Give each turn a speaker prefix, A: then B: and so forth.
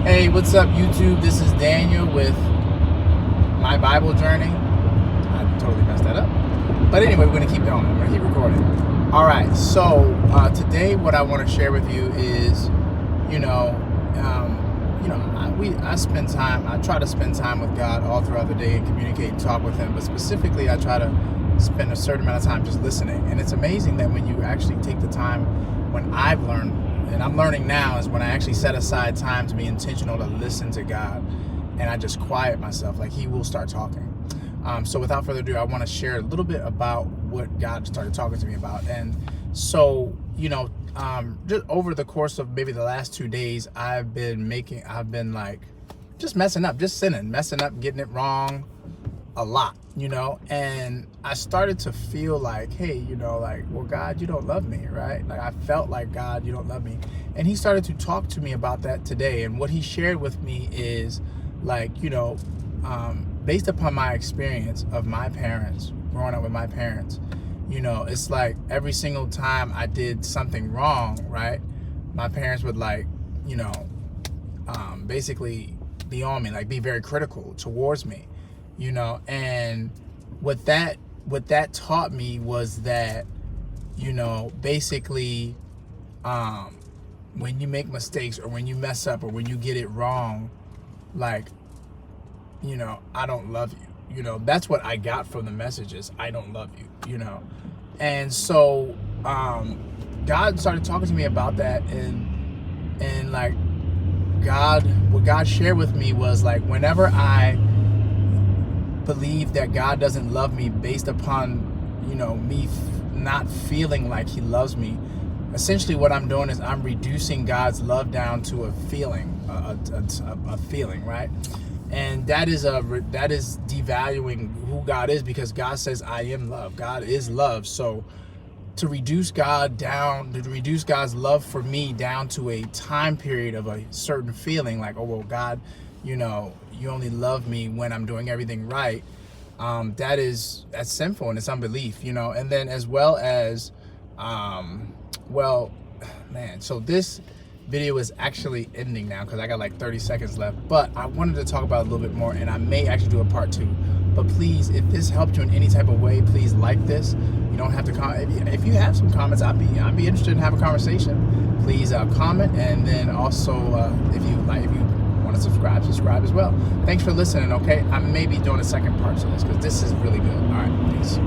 A: Hey, what's up, YouTube? This is Daniel with my Bible journey. I totally messed that up. But anyway, we're going to keep going. I'm going to keep recording. All right. So today, what I want to share with you is, I spend time. I try to spend time with God all throughout the day and communicate and talk with Him. But specifically, I try to spend a certain amount of time just listening. And it's amazing that when you actually take the time, when I've learned. And I'm learning now is when I actually set aside time to be intentional to listen to God, and I just quiet myself, like He will start talking. So without further ado, I want to share a little bit about what God started talking to me about. And so, just over the course of maybe the last 2 days, I've been like just messing up, just sinning, messing up, getting it wrong a lot, and I started to feel like, hey, well, God, you don't love me, right? Like I felt like, God, you don't love me. And He started to talk to me about that today. And what He shared with me is like, based upon my experience of my parents, growing up with my parents, it's like every single time I did something wrong, right? My parents would basically be on me, like be very critical towards me. And what that taught me was that, basically, when you make mistakes or when you mess up or when you get it wrong, like, I don't love you. That's what I got from the messages. I don't love you, And so, God started talking to me about that, and like what God shared with me was like, whenever I believe that God doesn't love me based upon me not feeling like He loves me, essentially what I'm doing is I'm reducing God's love down to a feeling, a feeling, right? And that is devaluing who God is, because God says I am love. God is love. So to reduce God's love for me down to a time period of a certain feeling, like, oh well, God, you only love me when I'm doing everything right. That's sinful and it's unbelief, and then as well as, so this video is actually ending now because I got like 30 seconds left, but I wanted to talk about it a little bit more, and I may actually do a part 2. But please, if this helped you in any type of way, please like this. You don't have to comment. If you have some comments, I'd be interested in having a conversation. Please comment, and then also if you want to subscribe as well. Thanks for listening. Okay, I may be doing a second part to this because this is really good. All right, peace.